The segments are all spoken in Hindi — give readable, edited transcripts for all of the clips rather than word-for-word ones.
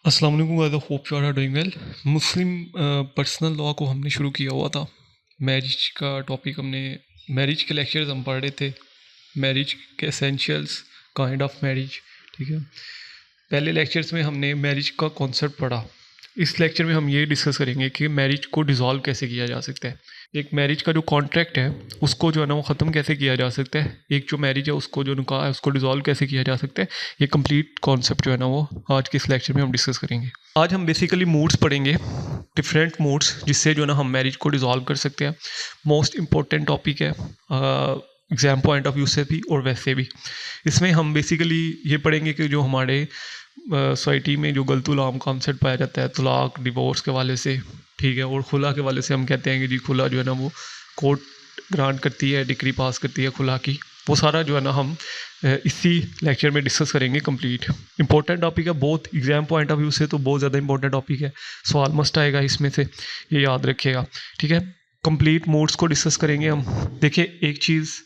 अस्सलाम वालेकुम guys, hope you are doing well. Muslim personal law को हमने शुरू किया हुआ था। मैरिज का टॉपिक हमने मैरिज के लेक्चर्स हम पढ़ रहे थे, मैरिज के एसेंशियल्स, काइंड ऑफ मैरिज। ठीक है, पहले लेक्चर्स में हमने मैरिज का कॉन्सेप्ट पढ़ा। इस लेक्चर में हम ये डिस्कस करेंगे कि मैरिज को डिज़ोल्व कैसे किया जा सकता है। एक मैरिज का जो कॉन्ट्रैक्ट है उसको जो है ना वो ख़त्म कैसे किया जा सकता है। एक जो मैरिज है उसको जो निकाह है उसको डिज़ोल्व कैसे किया जा सकता है। ये कंप्लीट कॉन्सेप्ट जो है ना वो आज के इस लेक्चर में हम डिस्कस करेंगे। आज हम बेसिकली मूड्स पढ़ेंगे, डिफरेंट मूड्स जिससे जो है ना हम मैरिज को डिज़ोल्व कर सकते हैं। मोस्ट इम्पोर्टेंट टॉपिक है एग्ज़ाम पॉइंट ऑफ व्यू से भी और वैसे भी। इसमें हम बेसिकली ये पढ़ेंगे कि जो हमारे सोसाइटी में जो गलतुल-आम कॉन्सेप्ट पाया जाता है तलाक, डिवोर्स के वाले से, ठीक है, और खुला के वाले से हम कहते हैं कि जी खुला जो है ना वो कोर्ट ग्रांट करती है, डिक्री पास करती है खुला की। वो सारा जो है ना हम इसी लेक्चर में डिस्कस करेंगे। कंप्लीट इंपॉर्टेंट टॉपिक है, बहुत एग्जाम पॉइंट ऑफ व्यू से तो बहुत ज़्यादा इंपॉर्टेंट टॉपिक है। सवाल मस्ट आएगा इसमें से, ये याद रखिएगा। ठीक है, कंप्लीट मूड्स को डिस्कस करेंगे हम। देखिए एक चीज़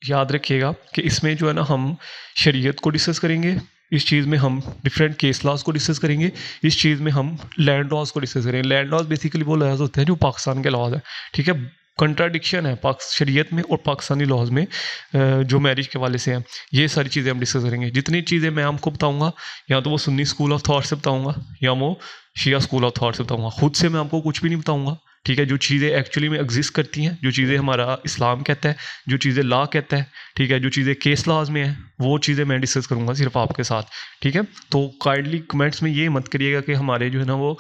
याद रखिएगा कि इसमें जो है ना हम शरीयत को डिस्कस करेंगे, इस चीज़ में हम डिफरेंट केस लॉज को डिस्कस करेंगे, इस चीज़ में हम लैंड लॉज को डिस्कस करेंगे। लैंड लॉज बेसिकली वो लॉज होते हैं जो पाकिस्तान के लॉज है। ठीक है, कंट्राडिक्शन है पाक शरीयत में और पाकिस्तानी लॉज में जो मैरिज के वाले से हैं। ये सारी चीज़ें हम डिस्कस करेंगे। जितनी चीज़ें मैं आपको बताऊंगा या तो वो सुन्नी स्कूल ऑफ थॉट से बताऊंगा या वो शिया स्कूल ऑफ थॉट से बताऊंगा। खुद से मैं आपको कुछ भी नहीं बताऊंगा। ठीक है, जो चीज़ें एक्चुअली में एग्जिस्ट करती हैं, जो चीज़ें हमारा इस्लाम कहता है, जो चीज़ें लॉ कहता है, ठीक है, जो चीज़ें केस लॉज में हैं, वो चीज़ें मैं डिस्कस करूँगा सिर्फ आपके साथ। ठीक है, तो काइंडली कमेंट्स में ये मत करिएगा कि हमारे जो है ना वो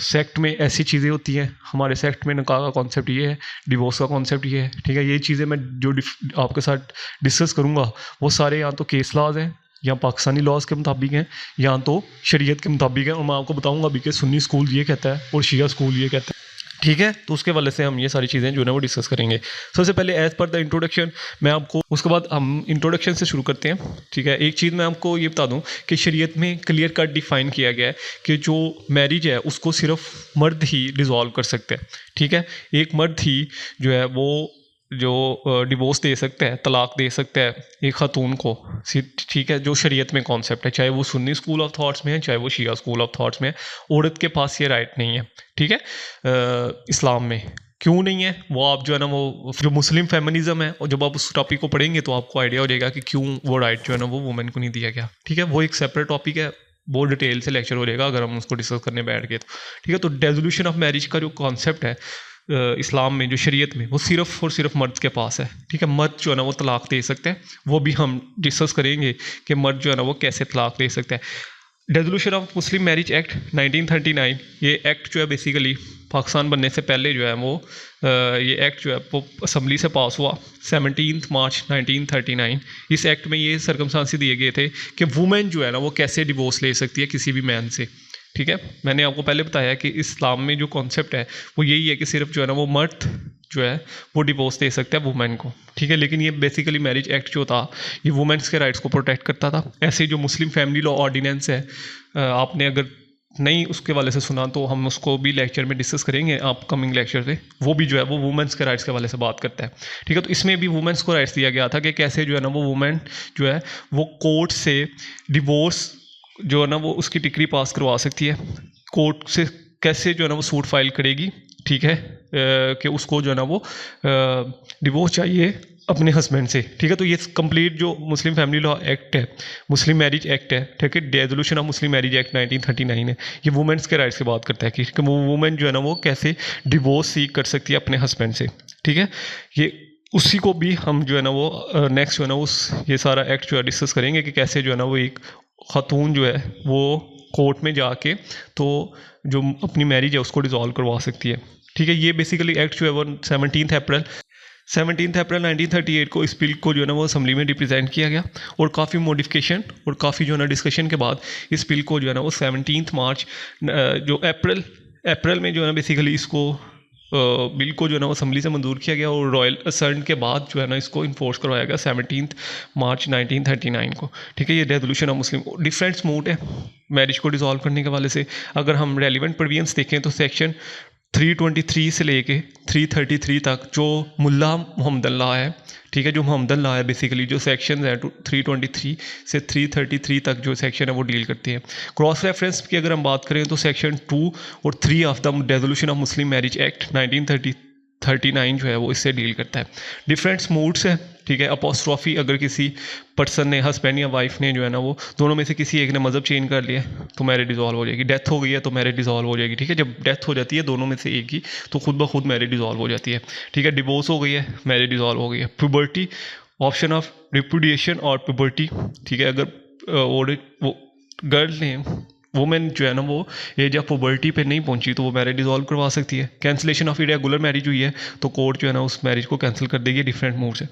सेक्ट में ऐसी चीज़ें होती हैं, हमारे सेक्ट में निकाह का कॉन्सेप्ट ये है, डिवोर्स का कॉन्सेप्ट ये है। ठीक है, ये चीज़ें मैं जो आपके साथ डिस्कस करूँगा वो सारे या तो केस लॉज हैं या पाकिस्तानी लॉज के मुताबिक हैं या तो शरीयत के मुताबिक है। और मैं आपको बताऊँगा अभी कि सुन्नी स्कूल ये कहता है और शिया स्कूल ये कहता है। ठीक है, तो उसके वाले से हम ये सारी चीज़ें जो है ना वो डिस्कस करेंगे। सबसे पहले एज़ पर द इंट्रोडक्शन मैं आपको, उसके बाद हम इंट्रोडक्शन से शुरू करते हैं। ठीक है, एक चीज़ मैं आपको ये बता दूं कि शरीयत में क्लियर कट डिफाइन किया गया है कि जो मैरिज है उसको सिर्फ मर्द ही डिज़ोल्व कर सकते हैं। ठीक है, एक मर्द ही जो है वो जो डिवोर्स दे सकता है, तलाक दे सकता है एक खातून को। ठीक है, जो शरीयत में कॉन्सेप्ट है, चाहे वो सुन्नी स्कूल ऑफ थॉट्स में है चाहे वो शिया स्कूल ऑफ थॉट्स में है, औरत के पास ये राइट नहीं है। ठीक है, इस्लाम में क्यों नहीं है वो आप जो है ना वो जो मुस्लिम फेमिनिज्म है, और जब आप उस टॉपिक को पढ़ेंगे तो आपको आइडिया हो जाएगा कि क्यों वो राइट जो है ना वो वुमेन को नहीं दिया गया। ठीक है, वो एक सेपरेट टॉपिक है, बहुत डिटेल से लेक्चर हो जाएगा अगर हम उसको डिस्कस करने बैठ गए तो। ठीक है, तो डेजोल्यूशन ऑफ मैरिज का जो कॉन्सेप्ट है इस्लाम में, जो शरीयत में, वो सिर्फ और सिर्फ मर्द के पास है। ठीक है, मर्द जो है ना वो तलाक दे सकते हैं, वो भी हम डिस्कस करेंगे कि मर्द जो है ना वो कैसे तलाक दे सकते हैं। Dissolution of Muslim marriage act 1939, ये एक्ट जो है बेसिकली पाकिस्तान बनने से पहले जो है वो ये एक्ट जो है वो असम्बली से पास हुआ 17 मार्च 1939। इस एक्ट में ये सर्कमस्टांसेस दिए गए थे कि वुमेन जो है ना वो कैसे डिवोर्स ले सकती है किसी भी मैन से। ठीक है, मैंने आपको पहले बताया कि इस्लाम में जो कॉन्सेप्ट है वो यही है कि सिर्फ जो है ना वो मर्द जो है वो डिवोर्स दे सकता है वुमेन को। ठीक है, लेकिन ये बेसिकली मैरिज एक्ट जो था ये वुमेन्स के राइट्स को प्रोटेक्ट करता था। ऐसे जो मुस्लिम फैमिली लॉ ऑर्डिनेंस है, आपने अगर नहीं उसके वाले से सुना तो हम उसको भी लेक्चर में डिस्कस करेंगे अपकमिंग लेक्चर से। वो भी जो है वो वुमेन्स के राइट्स के वाले से बात करता है। ठीक है, तो इसमें भी वुमेन्स को राइट्स दिया गया था कि कैसे जो है ना वो वुमेन जो है वो कोर्ट से डिवोर्स जो है ना वो उसकी डिक्री पास करवा सकती है। कोर्ट से कैसे जो है ना वो सूट फाइल करेगी। ठीक है, कि उसको जो है ना वो डिवोर्स चाहिए अपने हस्बैंड से। ठीक है, तो ये कंप्लीट जो मुस्लिम फैमिली लॉ एक्ट है, मुस्लिम मैरिज एक्ट है, ठीक है, dissolution of Muslim marriage act 1939 है, ये वुमेन्स के राइट्स की बात करता है कि वो वुमेन जो है ना वो कैसे डिवोर्स सीख कर सकती है अपने हस्बैंड से। ठीक है, ये उसी को भी हम जो है ना वो नेक्स्ट जो है ना उस ये सारा एक्ट जो है डिस्कस करेंगे कि कैसे जो है ना वो एक खातून जो है वो कोर्ट में जाके तो जो अपनी मैरिज है उसको डिज़ोल्व करवा सकती है। ठीक है, ये बेसिकली एक्ट जो है वो 17 अप्रैल 1938 को इस बिल को जो है ना वो असम्बली में रिप्रेजेंट किया गया और काफ़ी मॉडिफिकेशन और काफ़ी जो है ना डिस्कशन के बाद इस बिल को जो है ना वो 17 मार्च जो अप्रैल में जो है ना बेसिकली इसको बिल को जो है ना वो असम्बली से मंजूर किया गया और रॉयल असर्ट के बाद जो है ना इसको इन्फोर्स करवाया गया 17 मार्च 1939 को। ठीक है, ये resolution of Muslim different mood है मैरिज को डिज़ोल्व करने के वाले से। अगर हम रेलिवेंट प्रोविजंस देखें तो सेक्शन 323 से लेके 333 तक जो मुल्ला मोहम्मद अल्लाह है, ठीक है, जो मोहम्मद अल्लाह है बेसिकली जो सेक्शन है 323 से 333 तक जो सेक्शन है वो डील करते हैं। क्रॉस रेफरेंस की अगर हम बात करें तो सेक्शन 2 और 3 of the resolution of Muslim marriage act 1939 जो है वो इससे डील करता है। डिफरेंट मूड्स है, ठीक है। अपोस्ट्रॉफी अगर किसी पर्सन ने, हस्बैंड या वाइफ ने जो है ना वो दोनों में से किसी एक ने मज़हब चेंज कर लिया तो मैरिज डिसॉल्व हो जाएगी। डेथ हो गई है तो मैरिज डिसॉल्व हो जाएगी, ठीक है। जब डेथ हो जाती है दोनों में से एक ही तो खुद ब खुद मैरिज डिसॉल्व हो जाती है, ठीक है। डिवोर्स हो गई है, मैरिज डिसॉल्व हो गई है। प्यूबर्टी, ऑप्शन ऑफ रिपुडिएशन और प्यूबर्टी, ठीक है। अगर और वो गर्ल ने, वुमेन जो है ना वो एज ऑफ पुबर्टी पे नहीं पहुंची तो वो मैरिज डिसॉल्व करवा सकती है। कैंसिलेशन ऑफ इरेगुलर मैरिज हुई है तो कोर्ट जो है ना उस मैरिज को कैंसिल कर देगी। डिफरेंट मूड से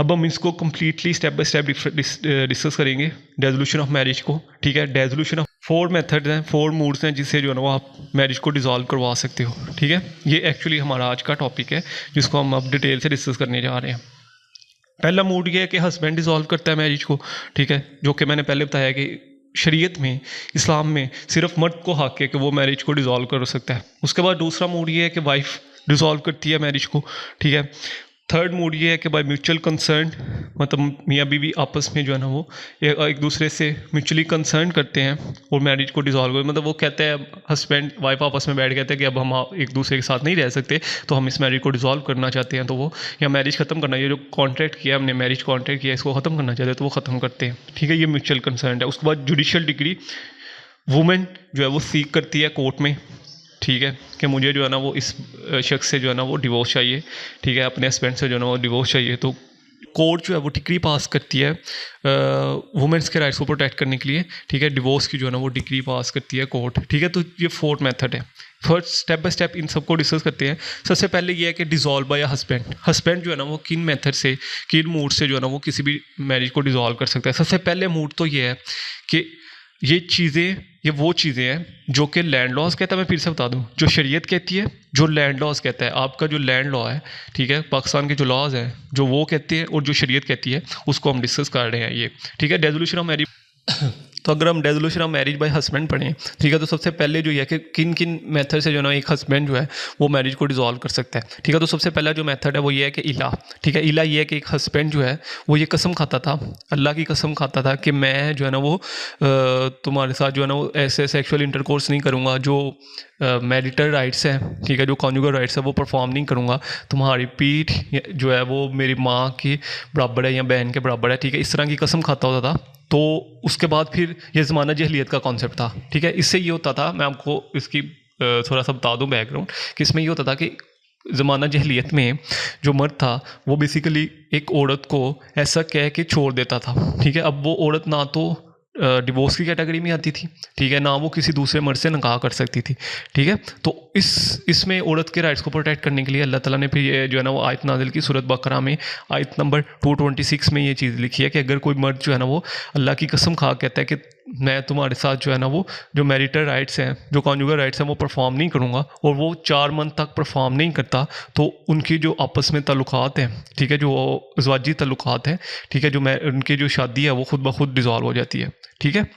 अब हम इसको completely step by step discuss करेंगे डेजोल्यूशन ऑफ मैरिज को, ठीक है। डेजोल्यूशन ऑफ 4 मेथड्स हैं, 4 मूड्स हैं जिससे जो है ना वो आप मैरिज को डिसॉल्व करवा सकते हो, ठीक है। ये एक्चुअली हमारा आज का टॉपिक है जिसको हम अब डिटेल से डिस्कस करने जा रहे हैं। पहला मूड ये है कि हस्बैंड डिसॉल्व करता है मैरिज को, ठीक है, जो कि मैंने पहले बताया कि शरीयत में, इस्लाम में सिर्फ मर्द को हक है कि वो मैरिज को डिसॉल्व कर सकता है। उसके बाद दूसरा मूड ये है कि वाइफ डिसॉल्व करती है मैरिज को, ठीक है। थर्ड मूड ये है कि बाय म्यूचुअल कंसर्न, मतलब मियाँ बीवी आपस में जो है ना वो एक दूसरे से म्यूचुअली कंसर्न करते हैं और मैरिज को डिसॉल्व कर, मतलब वो कहते हैं हस्बैंड वाइफ आपस में बैठ कहते हैं कि अब हम एक दूसरे के साथ नहीं रह सकते तो हम इस मैरिज को डिसॉल्व करना चाहते हैं, तो वो या मैरिज ख़त्म करना, ये जो कॉन्ट्रैक्ट किया हमने, मैरिज कॉन्ट्रैक्ट किया, इसको ख़त्म करना चाहते हैं तो वो ख़त्म करते हैं, ठीक है। ये म्यूचुअल कंसर्न है। उसके बाद जुडिशियल डिग्री, वुमेन जो है वो सीख करती है कोर्ट में, ठीक है, कि मुझे जो है ना वो इस शख्स से जो है ना वो डिवोर्स चाहिए, ठीक है, अपने हस्बैंड से जो है ना वो डिवोर्स चाहिए, तो कोर्ट जो है वो डिक्री पास करती है वुमेन्स के राइट्स को प्रोटेक्ट करने के लिए, ठीक है। डिवोर्स की जो है ना वो डिक्री पास करती है कोर्ट, ठीक है। तो ये 4th मेथड है। First step by step in सबको डिस्कस करते हैं। सबसे पहले ये है कि डिसॉल्व बाय हस्बैंड। हस्बैंड जो है ना वो किन मेथड से, किन मूड से जो है ना वो किसी भी मैरिज को डिसॉल्व कर सकता है। सबसे पहले मूड तो ये है कि ये वो चीज़ें हैं जो कि लैंड लॉज कहता है, मैं फिर से बता दूं, जो शरीयत कहती है, जो लैंड लॉज कहता है, आपका जो लैंड लॉ है, ठीक है, पाकिस्तान के जो लॉज हैं जो वो कहते हैं और जो शरीयत कहती है उसको हम डिस्कस कर रहे हैं ये, ठीक है। डेजोल्यूशन ऑफ मैरिज तो अगर हम dissolution of marriage by husband पढ़ें, ठीक है, तो सबसे पहले जो है कि किन किन मेथड से जो है ना एक हस्बैंड जो है वो मैरिज को डिसॉल्व कर सकता है, ठीक है। तो सबसे पहला जो मेथड है वो ये है कि इला, ठीक है। इला ये है कि एक हस्बैंड जो है वो ये कसम खाता था, अल्लाह की कसम खाता था कि मैं जो है ना वो तुम्हारे साथ जो है ना वो ऐसे सेक्सुअल इंटरकोर्स नहीं करूँगा, जो मैरिटल राइट्स हैं, ठीक है, जो कॉन्जुगल राइट्स है वो परफॉर्म नहीं करूँगा, तुम्हारी पीठ जो है वो मेरी माँ के बराबर है या बहन के बराबर है, ठीक है, इस तरह की कसम खाता होता था। तो उसके बाद फिर ये ज़माना जहलियत का कॉन्सेप्ट था, ठीक है। इससे ये होता था, मैं आपको इसकी थोड़ा सा बता दूं बैकग्राउंड, कि इसमें ये होता था कि ज़माना जहलियत में जो मर्द था वो बेसिकली एक औरत को ऐसा कह के छोड़ देता था, ठीक है। अब वो औरत ना तो डिवोर्स की कैटेगरी में आती थी, ठीक है, ना वो किसी दूसरे मर्द से निकाह कर सकती थी, ठीक है। तो इसमें औरत के राइट्स को प्रोटेक्ट करने के लिए अल्लाह ताला ने फिर ये जो है ना वो आयत नाज़िल की सूरत बकरा में आयत नंबर 226 में ये चीज़ लिखी है कि अगर कोई मर्द जो है ना वो अल्लाह की कसम खा कहता है कि मैं तुम्हारे साथ जो है ना वो जो मैरिटल राइट्स हैं, जो कॉन्जुगल राइट्स हैं वो परफॉर्म नहीं करूँगा, और वो 4 मंथ तक परफॉर्म नहीं करता, तो उनकी जो आपस में ताल्लुकात हैं, ठीक है, जो अज़वाजी ताल्लुकात हैं, ठीक है, जो उनकी जो शादी है वो खुद ब खुद डिसॉल्व हो जाती है, ठीक है।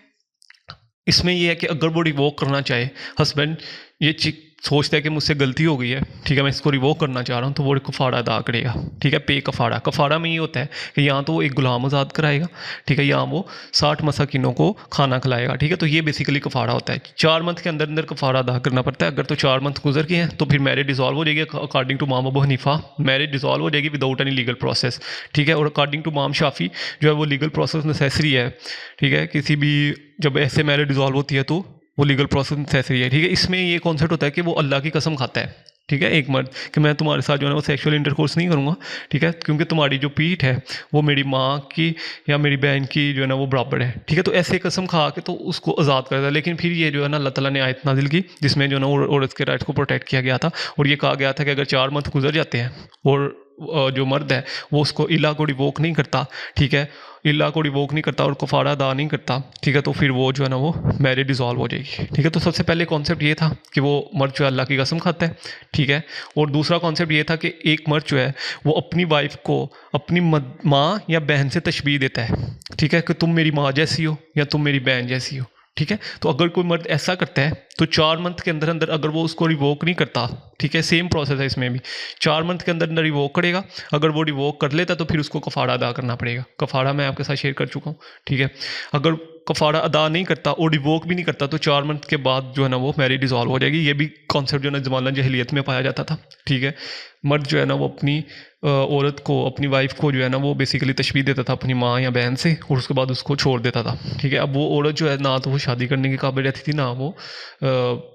इसमें यह है कि अगर वो रिवोक करना चाहे, हस्बैंड ये सोचता है कि मुझसे गलती हो गई है, ठीक है, मैं इसको रिवोक करना चाह रहा हूँ, तो वो कफ़ारा अदा करेगा, ठीक है। पे कफ़ारा में ये होता है कि यहाँ तो वो एक गुलाम आज़ाद कराएगा, ठीक है, यहाँ वो 60 मसाकिनों को खाना खिलाएगा, ठीक है। तो ये बेसिकली कफ़ारा होता है। 4 मंथ के अंदर अंदर कफ़ारा अदा करना पड़ता है। अगर तो 4 मंथ गुजर गए हैं तो फिर मैरिज डिसॉल्व हो जाएगी। अकॉर्डिंग टू इमाम अबू हनीफा मैरिज डिसॉल्व हो जाएगी विदाउट एनी लीगल प्रोसेस, ठीक है। और अकॉर्डिंग टू इमाम शाफी जो है वो लीगल प्रोसेस नेसेसरी है, ठीक है। किसी भी जब ऐसे मैरिज डिसॉल्व होती है तो वो लीगल प्रोसेस नेसेसरी है, ठीक है। इसमें ये कॉन्सेप्ट होता है कि वो अल्लाह की कसम खाता है, ठीक है, एक मर्द, कि मैं तुम्हारे साथ जो है ना वो सेक्सुअल इंटरकोर्स नहीं करूँगा, ठीक है, क्योंकि तुम्हारी जो पीठ है वो मेरी माँ की या मेरी बहन की जो है ना वो बराबर है, ठीक है। तो ऐसे कसम खा के तो उसको आज़ाद करता है। लेकिन फिर ये जो है ना अल्लाह ताला ने आयत नाजिल की जिसमें जो है ना औरत के राइट्स को प्रोटेक्ट किया गया था, और ये कहा गया था कि अगर 4 मंथ गुजर जाते हैं और जो मर्द है वो उसको इला को रिवोक नहीं करता, ठीक है, इला को रिवोक नहीं करता और कफ़ारा अदा नहीं करता, ठीक है, तो फिर वो जो है ना वो मैरिज डिसॉल्व हो जाएगी, ठीक है। तो सबसे पहले कॉन्सेप्ट ये था कि वो मर्द जो है अल्लाह की कसम खाता है, ठीक है। और दूसरा कॉन्सेप्ट ये था कि एक मर्द जो है वो अपनी वाइफ को अपनी माँ या बहन से तशबीह देता है, ठीक है, कि तुम मेरी माँ जैसी हो या तुम मेरी बहन जैसी हो, ठीक है। तो अगर कोई मर्द ऐसा करता है, तो 4 मंथ के अंदर अंदर अगर वो उसको रिवोक नहीं करता, ठीक है, सेम प्रोसेस है इसमें भी, 4 मंथ के अंदर अंदर रिवोक करेगा। अगर वो रिवोक कर लेता तो फिर उसको कफ़ारा अदा करना पड़ेगा। कफ़ारा मैं आपके साथ शेयर कर चुका हूँ, ठीक है। अगर कफ़ारा अदा नहीं करता और रिवोक भी नहीं करता तो 4 मंथ के बाद जो है ना वो मैरिज डिसॉल्व हो जाएगी। ये भी कॉन्सेप्ट जो है ना ज़माना जहलियत में पाया जाता था, ठीक है। मर्द जो है ना वो अपनी औरत को, अपनी वाइफ को जो है ना वो बेसिकली तशबीह देता था अपनी माँ या बहन से, और उसके बाद उसको छोड़ देता था, ठीक है। अब वो औरत जो है ना तो वो शादी करने के काबिल रहती थी, ना वो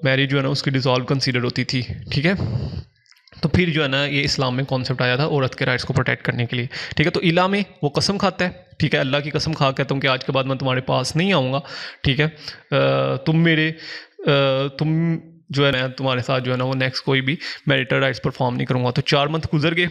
मैरिज जो है ना उसकी डिसॉल्व कंसीडर होती थी, ठीक है। तो फिर जो है ना ये इस्लाम में कॉन्सेप्ट आया था औरत के राइट्स को प्रोटेक्ट करने के लिए, ठीक है। तो इला में वो कसम खाता है, ठीक है, अल्लाह की कसम खा कहता हूँ कि आज के बाद मैं तुम्हारे पास नहीं आऊँगा, ठीक है। तुम जो है ना तुम्हारे साथ जो है ना वो नेक्स्ट कोई भी मैरिटल राइट्स परफॉर्म नहीं करूँगा। तो 4 मंथ गुजर गए,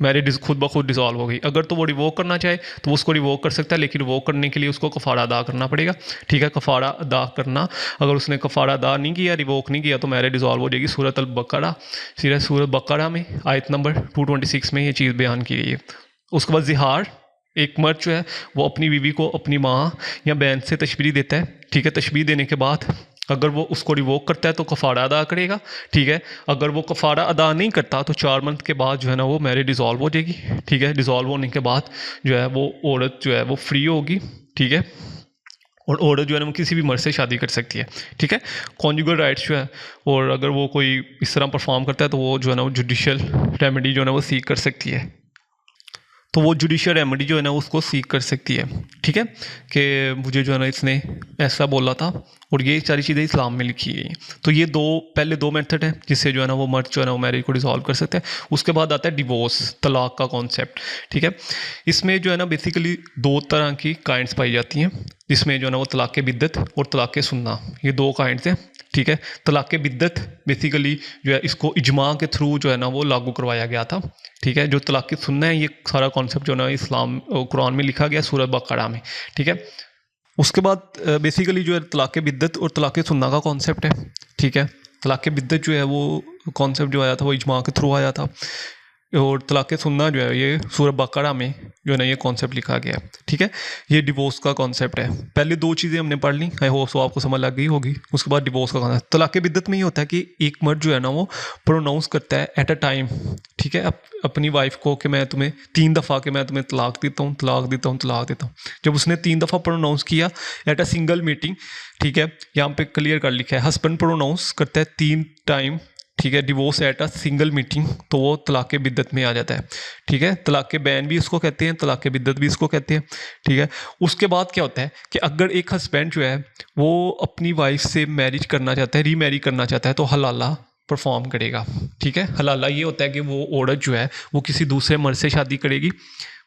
मैरिज खुद ब खुद डिसॉल्व हो गई। अगर तो वो रिवोक करना चाहे तो वो उसको रिवोक कर सकता है, लेकिन रिवोक करने के लिए उसको कफ़ारा अदा करना पड़ेगा, ठीक है। कफ़ारा अदा करना, अगर उसने कफ़ारा अदा नहीं किया, रिवोक नहीं किया, तो मैरिज डिसॉल्व हो जाएगी। सूरत अल बकरा, सूरत बकरा में आयत नंबर 226 में ये चीज़ बयान की गई है। उसके बाद ज़िहार, एक मर्द जो है वो अपनी बीवी को अपनी माँ या बहन से तशबीह देता है, ठीक है। तशबीह देने के बाद अगर वो उसको रिवोक करता है तो कफ़ारा अदा करेगा, ठीक है। अगर वो कफ़ारा अदा नहीं करता तो 4 मंथ के बाद जो है ना वो मैरिज डिसॉल्व हो जाएगी, ठीक है। डिसॉल्व होने के बाद जो है वो औरत जो है वो फ्री होगी, ठीक है। और औरत जो है ना वो किसी भी मर्द से शादी कर सकती है, ठीक है। कॉन्जुगल राइट्स जो है, और अगर वो कोई इस तरह परफॉर्म करता है तो वो जो है ना वो जुडिशल रेमेडी जो है ना वो सीख कर सकती है। तो वो जुडिशियल रेमेडी जो है ना उसको सीख कर सकती है, ठीक है, कि मुझे जो है ना इसने ऐसा बोला था, और ये सारी चीज़ें इस्लाम में लिखी गई हैं। तो ये पहले दो मेथड है जिससे जो है ना वो मर्द जो है ना वो मैरिज को डिसॉल्व कर सकते हैं। उसके बाद आता है डिवोर्स, तलाक का कॉन्सेप्ट, ठीक है। इसमें जो है ना बेसिकली 2 तरह की काइंड्स पाई जाती हैं, जिसमें जो है ना वो तलाक़ बिद्दत और तलाक़ सुन्ना, ये 2 काइंड्स हैं, ठीक है। तलाक़ बिद्दत बेसिकली जो है इसको इजमा के थ्रू जो है ना वो लागू करवाया गया था, ठीक है। जो तलाक़ सुन्ना है ये सारा कॉन्सेप्ट जो है ना इस्लाम कुरान में लिखा गया सूरत बकरा में, ठीक है। उसके बाद बेसिकली जो है तलाक़ बिद्दत और तलाक़ सुन्ना का कॉन्सेप्ट है, ठीक है। तलाक़ बिद्दत जो है वो कॉन्सेप्ट जो आया था वो इजमा के थ्रू आया था, और तलाक़ सुन्ना जो है ये सूरत बकरा में जो है ना ये कॉन्सेप्ट लिखा गया है, ठीक है। ये डिवोर्स का कॉन्सेप्ट है। पहले 2 चीज़ें हमने पढ़ ली, आई होप सो आपको समझ लग गई होगी। उसके बाद डिवोर्स का कॉन्सेप्ट, तलाक़ बिद्दत में ये होता है कि एक मर्द जो है ना वो प्रोनाउंस करता है एट अ टाइम, ठीक है, अपनी वाइफ को कि मैं तुम्हें 3 दफ़ा कि मैं तुम्हें तलाक देता हूँ, तलाक देता हूँ, तलाक देता हूँ। जब उसने 3 दफ़ा प्रोनाउंस किया एट अ सिंगल मीटिंग, ठीक है, यहाँ पे क्लियर कर लिखा है हस्बैंड प्रोनाउंस करता है 3 टाइम, ठीक है, divorce at a single meeting, तो वो तलाक़ बिद्दत में आ जाता है, ठीक है। तलाक़ बैन भी इसको कहते हैं, तलाक़ बिद्दत भी इसको कहते हैं, ठीक है। उसके बाद क्या होता है कि अगर एक हस्बैंड जो है वो अपनी वाइफ से मैरिज करना चाहता है, रीमैरी करना चाहता है, तो हलाला परफॉर्म करेगा, ठीक है। हलाला ये होता है कि वो औरत जो है वो किसी दूसरे मर्द से शादी करेगी,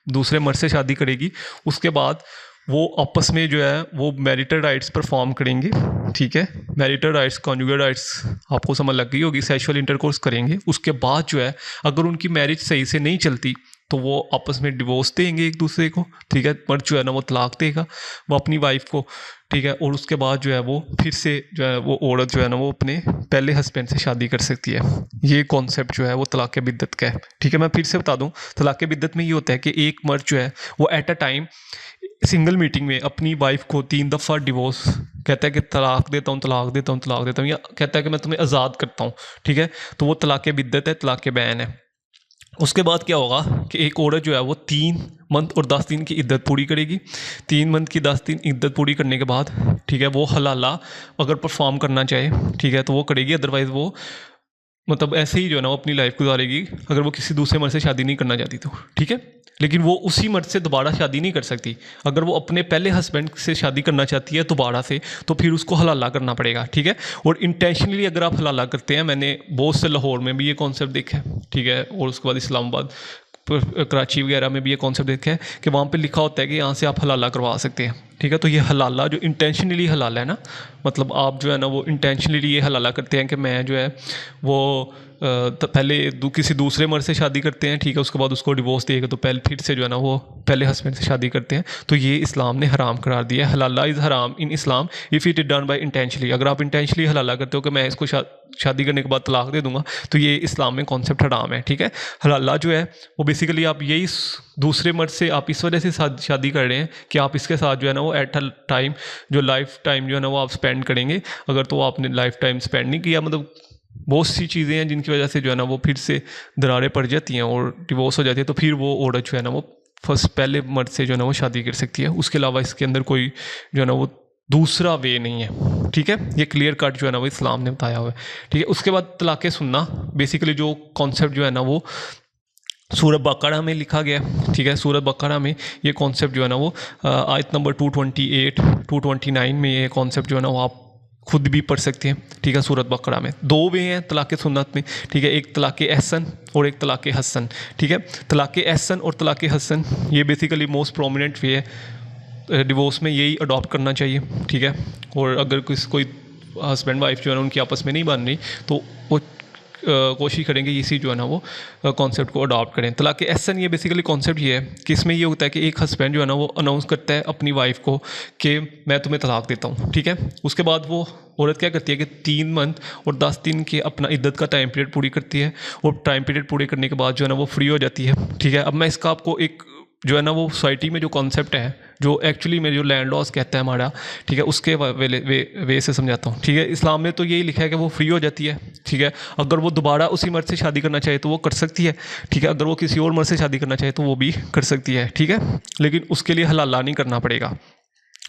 दूसरे मर्द से शादी करेगी। उसके बाद वो आपस में जो है वो मैरिटल राइट्स परफॉर्म करेंगे, ठीक है। मैरिटल राइट्स, कॉन्जुगल राइट्स आपको समझ लग गई होगी, सेक्सुअल इंटरकोर्स करेंगे। उसके बाद जो है अगर उनकी मैरिज सही से नहीं चलती तो वो आपस में डिवोर्स देंगे एक दूसरे को, ठीक है। मर्द जो है ना वो तलाक देगा वो अपनी वाइफ को, ठीक है। और उसके बाद जो है वो फिर से जो है वो औरत जो है ना वो अपने पहले हस्बैंड से शादी कर सकती है। ये कॉन्सेप्ट जो है वो तलाक़ बिद्दत का है, ठीक है। मैं फिर से बता दूं, तलाक़ बिद्दत में ये होता है कि एक मर्द जो है वो at a time single meeting में अपनी वाइफ को 3 दफ़ा डिवोर्स कहता है कि तलाक देता हूँ, तलाक देता हूँ, तलाक देता हूँ, या कहता है कि मैं तुम्हें आज़ाद करता हूँ, ठीक है। तो वो तलाक़ बिद्दत है, तलाक़ बैन है। उसके बाद क्या होगा कि एक औरत जो है वो 3 मंथ और 10 दिन की इद्दत पूरी करेगी। 3 मंथ की 10 दिन इद्दत पूरी करने के बाद, ठीक है, वो हलाला अगर परफॉर्म करना चाहे, ठीक है, तो वो करेगी। अदरवाइज़ वो मतलब ऐसे ही जो है ना वो अपनी लाइफ गुजारेगी, अगर वो किसी दूसरे मर्द से शादी नहीं करना चाहती तो, ठीक है। लेकिन वो उसी मर्द से दोबारा शादी नहीं कर सकती। अगर वो अपने पहले हस्बैंड से शादी करना चाहती है दोबारा से, तो फिर उसको हलाला करना पड़ेगा, ठीक है। और इंटेंशनली अगर आप हलाला करते हैं, मैंने बहुत से लाहौर में भी ये कॉन्सेप्ट देखा है, ठीक है, और उसके बाद इस्लामाबाद, कराची वगैरह में भी ये कॉन्सेप्ट देखा है कि वहाँ पे लिखा होता है कि यहाँ से आप हलाला करवा सकते हैं, ठीक है। तो ये हलाला जो इंटेंशनली हलाला है ना, मतलब आप जो है ना वो इंटेंशनली ये हलाला करते हैं कि मैं जो है वो पहले किसी दूसरे मर्द से शादी करते हैं, ठीक है। उसके बाद उसको डिवोर्स देगा तो पहले फिर से जो है ना वो पहले हस्बैंड से शादी करते हैं। तो ये इस्लाम ने हराम करार दिया है। Halala is haram in Islam if it is done by intentionally. अगर आप इंटेंशनली हलाला करते हो कि मैं इसको शादी करने के बाद तलाक दे दूंगा, तो ये इस्लाम में कॉन्सेप्ट हराम है, ठीक है। हलाला जो है वो बेसिकली आप यही दूसरे मर्द से आप इस वजह से शादी कर रहे हैं कि आप इसके साथ जो है ना वो एट अ टाइम, जो लाइफ टाइम जो है ना वो आप स्पेंड करेंगे। अगर तो आपने लाइफ टाइम स्पेंड नहीं किया, मतलब बहुत सी चीज़ें हैं जिनकी वजह से जो है ना वो फिर से दरारें पड़ जाती हैं और डिवोर्स हो जाती है, तो फिर वो औरत जो है ना वो फर्स्ट पहले मर्द से जो है ना वो शादी कर सकती है। उसके अलावा इसके अंदर कोई जो है ना वो दूसरा वे नहीं है, ठीक है। ये क्लियर कट जो है ना वो इस्लाम ने बताया हुआ है, ठीक है। उसके बाद तलाक़ सुन्ना, बेसिकली जो कॉन्सेप्ट जो है ना वो सूरह बकरा में लिखा गया, ठीक है। सूरह बकरा में ये कॉन्सेप्ट जो है ना वो आयत नंबर 228 229 में ये कॉन्सेप्ट जो है ना वो आप खुद भी पढ़ सकते हैं, ठीक है। सूरत बकरा में 2 वे हैं तलाक़ सुन्नत में, ठीक है। एक तलाक़ एहसन और एक तलाक़ हसन, ठीक है। तलाक़ एहसन और तलाक़ हसन ये बेसिकली मोस्ट प्रोमिनेंट वे है डिवोर्स में, यही अडॉप्ट करना चाहिए, ठीक है। और अगर कोई हस्बैंड वाइफ जो है ना उनकी आपस में नहीं बन रही तो वो कोशिश करेंगे इसी जो है ना वो कॉन्सेप्ट को अडॉप्ट करें। तलाक़ एहसन ये बेसिकली कॉन्सेप्ट ये है कि इसमें ये होता है कि एक हस्बैंड जो है ना वो अनाउंस करता है अपनी वाइफ को कि मैं तुम्हें तलाक़ देता हूँ, ठीक है। उसके बाद वो औरत क्या करती है कि 3 मंथ और 10 दिन के अपना इद्दत का टाइम पीरियड पूरी करती है, और टाइम पीरियड पूरे करने के बाद जो है ना वो फ्री हो जाती है, ठीक है। अब मैं इसका आपको एक जो है ना वो सोसाइटी में जो कॉन्सेप्ट है, जो एक्चुअली में जो लैंड लॉस कहता है हमारा, ठीक है, उसके वे से समझाता हूँ, ठीक है। इस्लाम में तो यही लिखा है कि वो फ्री हो जाती है, ठीक है। अगर वो दोबारा उसी मर्द से शादी करना चाहे तो वो कर सकती है, ठीक है। अगर वो किसी और मर्द से शादी करना चाहे तो वो भी कर सकती है, ठीक है। लेकिन उसके लिए हलाला नहीं करना पड़ेगा।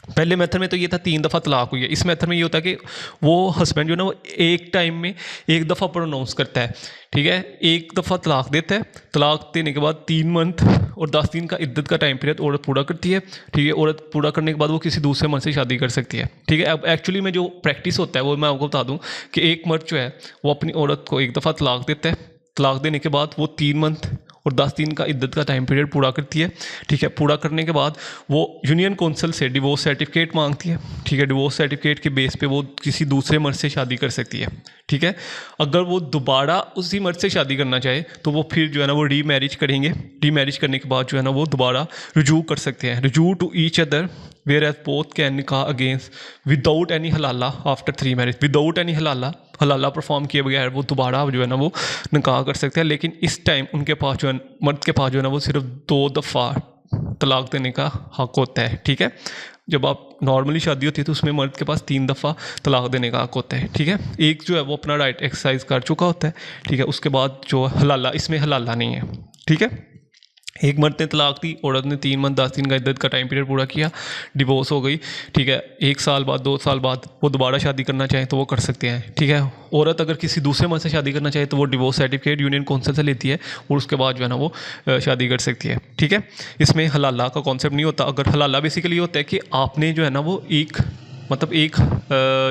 पहले मेथड में तो ये था 3 दफ़ा तलाक हुई है, इस मेथड में ये होता है कि वो हस्बैंड जो है ना वो एक टाइम में एक दफ़ा प्रोनाउंस करता है, ठीक है। एक दफ़ा तलाक देता है, तलाक देने के बाद 3 मंथ और 10 दिन का इद्दत का टाइम पीरियड औरत पूरा करती है, ठीक है। औरत पूरा करने के बाद वो किसी दूसरे मर्द से शादी कर सकती है, ठीक है। अब एक्चुअली में जो प्रैक्टिस होता है वो मैं आपको बता दूँ कि एक मर्द जो है वो अपनी औरत को एक दफ़ा तलाक देता है, तलाक देने के बाद वो 3 मंथ और 10 दिन का इद्दत का टाइम पीरियड पूरा करती है, ठीक है। पूरा करने के बाद वो यूनियन कौंसिल से डिवोर्स सर्टिफिकेट मांगती है, ठीक है। डिवोर्स सर्टिफिकेट के बेस पे वो किसी दूसरे मर्द से शादी कर सकती है, ठीक है। अगर वो दोबारा उसी मर्द से शादी करना चाहे तो वो फिर जो है ना वो रीमैरिज करेंगे। रीमैरिज करने के बाद जो है ना वो दोबारा रुजू कर सकते हैं, ruju to each other whereas both can nikah against without any halala after 3 marriage. Without any halala perform किए बगैर वो दोबारा जो है ना वो निकाह कर सकते हैं। लेकिन इस टाइम उनके पास जो है मर्द के पास जो है ना वो सिर्फ 2 दफ़ा तलाक देने का हक होता है, ठीक है। जब आप नॉर्मली शादी होती है तो उसमें मर्द के पास 3 दफ़ा तलाक देने का हक होता है, ठीक है। एक जो है वो अपना राइट एक्सरसाइज कर चुका होता है, ठीक है। उसके बाद जो हलाला, इसमें हलाला नहीं है, ठीक है। एक मर्द ने तलाक दी, औरत ने 3 मंथ 10 दिन का इद्दत का टाइम पीरियड पूरा किया, डिवोर्स हो गई, ठीक है। 1 साल बाद 2 साल बाद वो दोबारा शादी करना चाहे तो वो कर सकते हैं, ठीक है। औरत अगर किसी दूसरे मर्द से शादी करना चाहे तो वो डिवोर्स सर्टिफिकेट यूनियन कौंसिल से लेती है और उसके बाद जो है ना वो शादी कर सकती है, ठीक है। इसमें हलाला का कॉन्सेप्ट नहीं होता। अगर हलाला बेसिकली होता है कि आपने जो है ना वो एक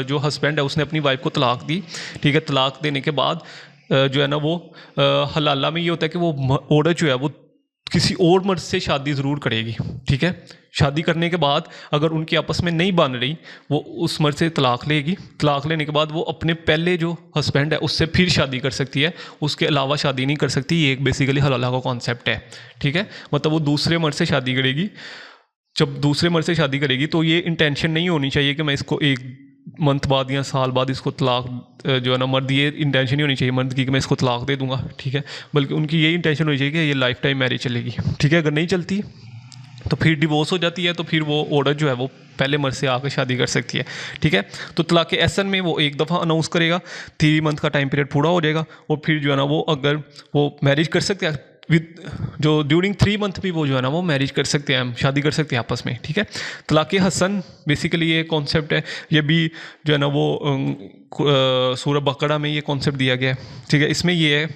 जो हस्बैंड है उसने अपनी वाइफ को तलाक दी, ठीक है। तलाक देने के बाद जो है ना वो हलाला में ये होता है कि वो औरत जो है वो किसी और मर्द से शादी ज़रूर करेगी, ठीक है। शादी करने के बाद अगर उनकी आपस में नहीं बन रही वो उस मर्द से तलाक लेगी। तलाक लेने के बाद वो अपने पहले जो हस्बैंड है उससे फिर शादी कर सकती है, उसके अलावा शादी नहीं कर सकती। ये एक बेसिकली हलाला का कॉन्सेप्ट है, ठीक है। मतलब वो दूसरे मर्द से शादी करेगी। जब दूसरे मर्द से शादी करेगी तो ये इंटेंशन नहीं होनी चाहिए कि मैं इसको 1 मंथ बाद या साल बाद इसको तलाक जो है ना, मर्द ये इंटेंशन नहीं होनी चाहिए मर्द की कि मैं इसको तलाक दे दूंगा, ठीक है। बल्कि उनकी यही इंटेंशन होनी चाहिए कि ये लाइफ टाइम मैरिज चलेगी, ठीक है। अगर नहीं चलती तो फिर डिवोर्स हो जाती है, तो फिर वो औरत जो है वो पहले मर्द से आकर शादी कर सकती है, ठीक है। तो तलाक एहसन में वो एक दफ़ा अनाउंस करेगा, 3 मंथ का टाइम पीरियड पूरा हो जाएगा और फिर जो है ना वो अगर वो मैरिज कर सकते हैं विद जो ड्यूरिंग 3 मंथ भी वो जो है ना वो मैरिज कर सकते हैं, शादी कर सकते हैं आपस में, ठीक है। तलाक हसन बेसिकली ये कॉन्सेप्ट है, ये भी जो है ना वो सूरह बकरा में ये कॉन्सेप्ट दिया गया है, ठीक है। इसमें ये है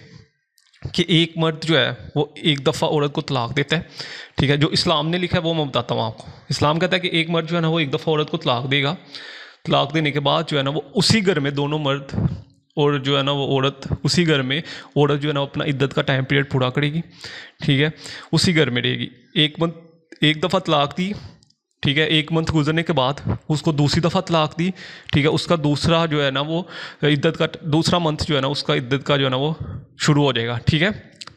कि एक मर्द जो है वो एक दफ़ा औरत को तलाक देता है, ठीक है। जो इस्लाम ने लिखा है वो मैं बताता हूँ आपको। इस्लाम कहता है कि एक मर्द जो है ना वो एक दफ़ा औरत को तलाक देगा। तलाक देने के बाद जो है ना वो उसी घर में दोनों मर्द और जो है ना वो औरत उसी घर में औरत जो है ना अपना इद्दत का टाइम पीरियड पूरा करेगी, ठीक है। उसी घर में रहेगी। एक दफ़ा तलाक दी, ठीक है। 1 मंथ गुजरने के बाद उसको दूसरी दफ़ा तलाक दी, ठीक है। उसका दूसरा जो है ना वो इद्दत का दूसरा मंथ जो है ना उसका इद्दत का जो है ना वो शुरू हो जाएगा, ठीक है।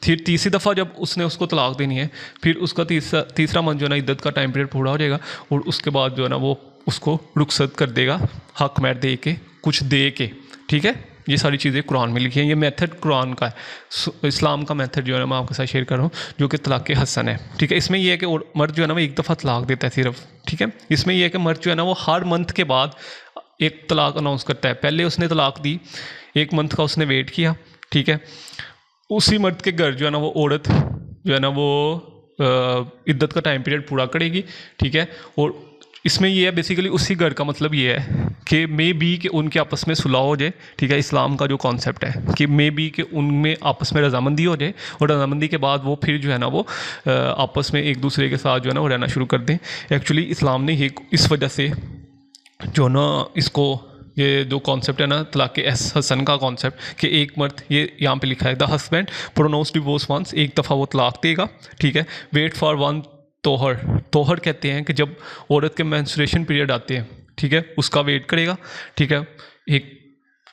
फिर तीसरी दफ़ा जब उसने उसको तलाक देनी है फिर उसका तीसरा मंथ जो है ना इद्दत का टाइम पीरियड पूरा हो जाएगा और उसके बाद जो है ना वो उसको रुखसत कर देगा हक महर दे के, कुछ दे के, ठीक है। ये सारी चीज़ें कुरान में लिखी हैं। ये मेथड कुरान का है, इस्लाम का मेथड जो है ना मैं आपके साथ शेयर कर रहा हूँ, जो कि तलाक़ हसन है। ठीक है, इसमें ये है कि मर्द जो है ना वो एक दफ़ा तलाक देता है सिर्फ। ठीक है, इसमें ये है कि मर्द जो है ना वो हर मंथ के बाद एक तलाक अनाउंस करता है। पहले उसने तलाक दी, 1 मंथ का उसने वेट किया। ठीक है, उसी मर्द के घर जो है ना वो औरत जो है ना वो इद्दत का टाइम पीरियड पूरा करेगी। ठीक है, और इसमें ये है बेसिकली उसी घर का मतलब ये है कि मे बी कि उनके आपस में सुलह हो जाए। ठीक है, इस्लाम का जो कॉन्सेप्ट है कि मे बी कि उनमें आपस में रजामंदी हो जाए, और रजामंदी के बाद वो फिर जो है ना वो आपस में एक दूसरे के साथ जो है ना वो रहना शुरू कर दें। एक्चुअली इस्लाम ने ये इस वजह से जो ना इसको ये जो कॉन्सेप्ट है ना तलाक़ हसन का कॉन्सेप्ट कि एक मर्द, ये यहाँ पे लिखा है the husband pronounce divorce once, एक दफ़ा वो तलाक देगा। ठीक है, वेट फॉर 1 तोहर, तोहर कहते हैं कि जब औरत के मेंस्ट्रुएशन पीरियड आते हैं। ठीक है, उसका वेट करेगा। ठीक है,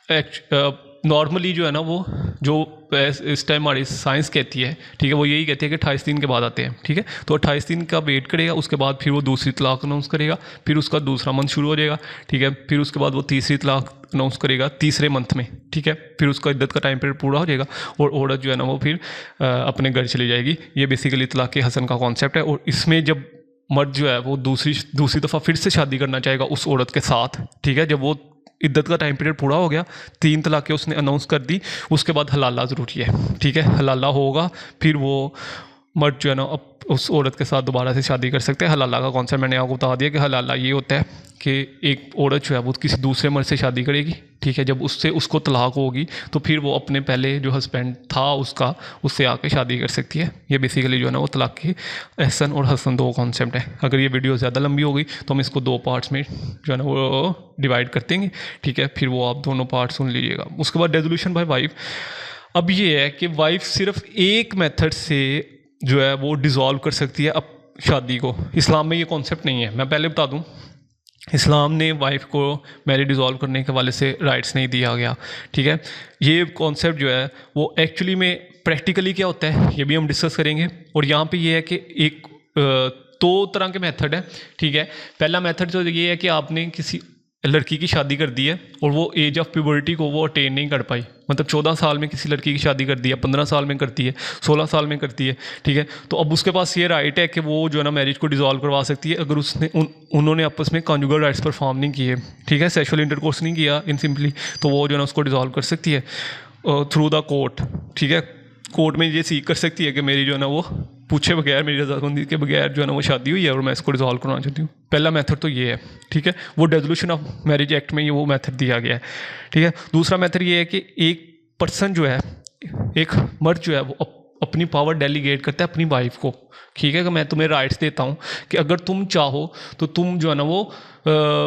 एक नॉर्मली जो है ना वो जो इस टाइम हमारी साइंस कहती है, ठीक है, वो यही कहती है कि 28 दिन के बाद आते हैं। ठीक है, तो 28 दिन का वेट करेगा, उसके बाद फिर वो दूसरी तलाक अनाउंस करेगा, फिर उसका दूसरा मंथ शुरू हो जाएगा। ठीक है, फिर उसके बाद वो तीसरी तलाक अनाउंस करेगा तीसरे मंथ में। ठीक है, फिर उसका इद्दत का टाइम पीरियड पूरा हो जाएगा और औरत जो है ना वो फिर अपने घर चली जाएगी। ये बेसिकली तलाक़ हसन का कॉन्सेप्ट है। और इसमें जब मर्द जो है वो दूसरी दफ़ा फिर से शादी करना चाहेगा उस औरत के साथ, ठीक है, जब वो इद्दत का टाइम पीरियड पूरा हो गया, 3 तलाक़ें उसने अनाउंस कर दी, उसके बाद हलाला ज़रूरी है। ठीक है, हलाला होगा, फिर वो मर्द जो है ना अब उस औरत के साथ दोबारा से शादी कर सकते हैं। हलाला का कॉन्सेप्ट मैंने आपको बता दिया कि हलाला ये होता है कि एक औरत जो है वो किसी दूसरे मर्द से शादी करेगी। ठीक है, जब उसको तलाक होगी तो फिर वो अपने पहले जो हस्बैंड था उससे आके शादी कर सकती है। ये बेसिकली जो है ना वो तलाक़ की एहसन और हसन 2 कॉन्सेप्ट है। अगर ये वीडियो ज़्यादा लंबी हो गई तो हम इसको 2 पार्ट्स में जो है ना वो डिवाइड कर देंगे। ठीक है, फिर वो आप दोनों पार्ट सुन लीजिएगा। उसके बाद रेजोल्यूशन बाय वाइफ। अब ये है कि वाइफ सिर्फ एक मेथड से जो है वो डिज़ोल्व कर सकती है अब शादी को। इस्लाम में ये कॉन्सेप्ट नहीं है। मैं पहले बता दूं, इस्लाम ने वाइफ को मैरिज डिज़ोल्व करने के वाले से राइट्स नहीं दिया गया। ठीक है, ये कॉन्सेप्ट जो है वो एक्चुअली में प्रैक्टिकली क्या होता है ये भी हम डिस्कस करेंगे। और यहाँ पे ये है कि एक 2 तरह के मेथड है। ठीक है, पहला मेथड तो ये है कि आपने किसी लड़की की शादी कर दी है और वो एज ऑफ प्यूबर्टी को वो अटेन नहीं कर पाई, मतलब 14 साल में किसी लड़की की शादी कर दी है, 15 साल में करती है, 16 साल में करती है। ठीक है, तो अब उसके पास ये राइट है कि वो जो है ना मैरिज को डिज़ोल्व करवा सकती है अगर उन्होंने आपस में कॉन्जुगल राइट्स परफॉर्म नहीं किए। ठीक है, सेक्सुअल इंटरकोर्स नहीं किया इन सिंपली, तो वो जो है ना उसको डिज़ोल्व कर सकती है थ्रू द कोर्ट। ठीक है, कोर्ट में ये सीख कर सकती है कि मेरी जो है ना वो पूछे बगैर, मेरी रजामंदी के बगैर जो है ना वो शादी हुई है और मैं इसको रिजॉल्व करना चाहती हूँ। पहला मेथड तो ये है। ठीक है, वो डेजोल्यूशन ऑफ मैरिज एक्ट में ये वो मेथड दिया गया है। ठीक है, दूसरा मेथड ये है कि एक पर्सन जो है, एक मर्द जो है वो अपनी पावर डेलीगेट करता है अपनी वाइफ को। ठीक है, कि मैं तुम्हें राइट्स देता हूँ कि अगर तुम चाहो तो तुम जो है ना वो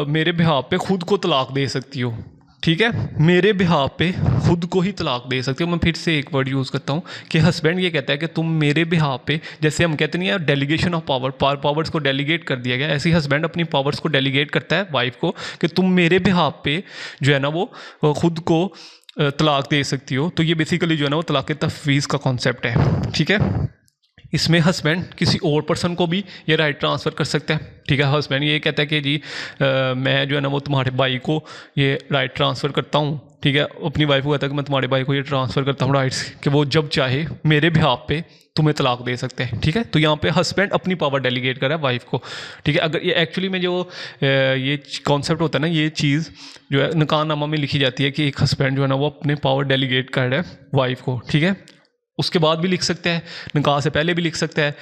मेरे बिहाफ पे खुद को तलाक दे सकती हो। ठीक है, मेरे बिहाफ पे खुद को ही तलाक दे सकते हो। मैं फिर से एक वर्ड यूज़ करता हूँ कि हस्बैंड ये कहता है कि तुम मेरे बिहाफ पे, जैसे हम कहते नहीं है डेलीगेशन ऑफ पावर्स को डेलीगेट कर दिया गया, ऐसे ही हस्बैंड अपनी पावर्स को डेलीगेट करता है वाइफ को कि तुम मेरे बिहाफ पे जो है ना वो खुद को तलाक दे सकती हो। तो ये बेसिकली जो है ना वो तलाक तफवीज़ का कॉन्सेप्ट है। ठीक है, इसमें हस्बैंड किसी और पर्सन को भी ये राइट ट्रांसफ़र कर सकता है। ठीक है, हस्बैंड ये कहता है कि जी मैं जो है ना वो तुम्हारे भाई को ये राइट ट्रांसफ़र करता हूँ। ठीक है, अपनी वाइफ को कहता है कि मैं तुम्हारे भाई को ये ट्रांसफ़र करता हूँ राइट्स, कि वो जब चाहे मेरे बिहाफ पे तुम्हें तलाक दे सकते हैं। ठीक है, तो यहाँ पे हस्बैंड अपनी पावर डेलीगेट कर रहा है वाइफ को। ठीक है, अगर ये एक्चुअली में जो ये कॉन्सेप्ट होता है ना, ये चीज़ जो है निकाहनामा में लिखी जाती है कि एक हस्बैंड जो है ना वो अपने पावर डेलीगेट कर रहा है वाइफ को। ठीक है, उसके बाद भी लिख सकते हैं, निकाह से पहले भी लिख सकता है,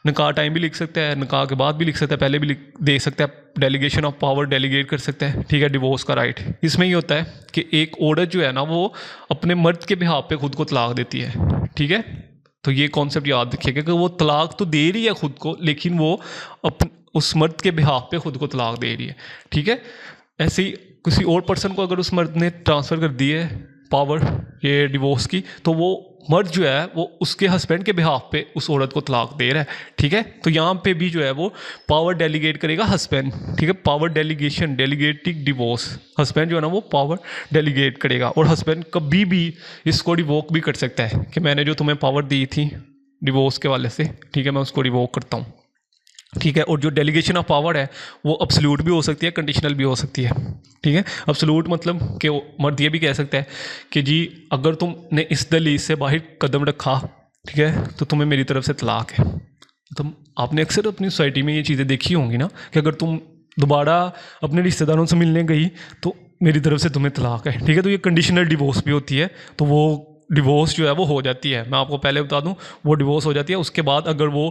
निकाह टाइम भी लिख सकता है, निकाह के बाद भी लिख सकता है, पहले भी दे सकता है, डेलीगेशन ऑफ पावर डेलीगेट कर सकता है। ठीक है, डिवोर्स का राइट इसमें ये होता है कि एक औरत जो है ना वो अपने मर्द के बिहाफ पे खुद को तलाक देती है। ठीक है, तो ये कॉन्सेप्ट याद रखिएगा कि वो तलाक तो दे रही है खुद को, लेकिन वो उस मर्द के बिहाफ पे खुद को तलाक दे रही है। ठीक है, ऐसे ही किसी और पर्सन को अगर उस मर्द ने ट्रांसफ़र कर दी है पावर ये डिवोर्स की, तो वो मर्द जो है वो उसके हस्बैंड के बिहाफ पे उस औरत को तलाक दे रहा है। ठीक है, तो यहाँ पे भी जो है वो पावर डेलीगेट करेगा हस्बैंड। ठीक है, power delegation, delegating divorce, husband जो है ना वो पावर डेलीगेट करेगा। और हस्बैंड कभी भी इसको रिवोक भी कर सकता है कि मैंने जो तुम्हें पावर दी थी डिवोर्स के वाले से, ठीक है, मैं उसको रिवोक करता हूँ। ठीक है। और जो डेलीगेशन ऑफ पावर है वो अब्सोल्यूट भी हो सकती है, कंडीशनल भी हो सकती है। ठीक है। अब्सोल्यूट मतलब कि मर्द ये भी कह सकता है कि जी अगर तुमने इस दहलीज से बाहर कदम रखा, ठीक है, तो तुम्हें मेरी तरफ से तलाक है। तो आपने अक्सर अपनी सोसाइटी में ये चीज़ें देखी होंगी ना कि अगर तुम दोबारा अपने रिश्तेदारों से मिलने गई तो मेरी तरफ से तुम्हें तलाक है। ठीक है। तो ये कंडीशनल डिवोर्स भी होती है। तो वो डिवोर्स जो है वो हो जाती है, मैं आपको पहले बता दूं, वो डिवोर्स हो जाती है। उसके बाद अगर वो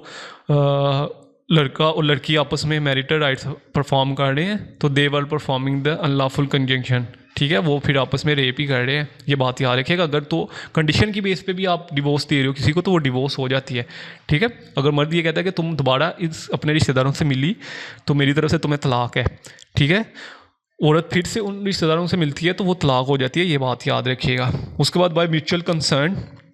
लड़का और लड़की आपस में मैरिटल राइट्स परफॉर्म कर रहे हैं तो they were performing the unlawful conjunction. ठीक है। वो फिर आपस में रेप ही कर रहे हैं, ये बात याद रखिएगा। अगर तो कंडीशन की बेस पे भी आप डिवोर्स दे रहे हो किसी को तो वो डिवोर्स हो जाती है। ठीक है। अगर मर्द ये कहता है कि तुम दोबारा इस अपने रिश्तेदारों से मिली तो मेरी तरफ से तुम्हें तलाक है। ठीक है। औरत फिर से उन रिश्तेदारों से मिलती है तो वो तलाक हो जाती है, ये बात याद रखिएगा। उसके बाद बाय म्यूचुअल कंसर्न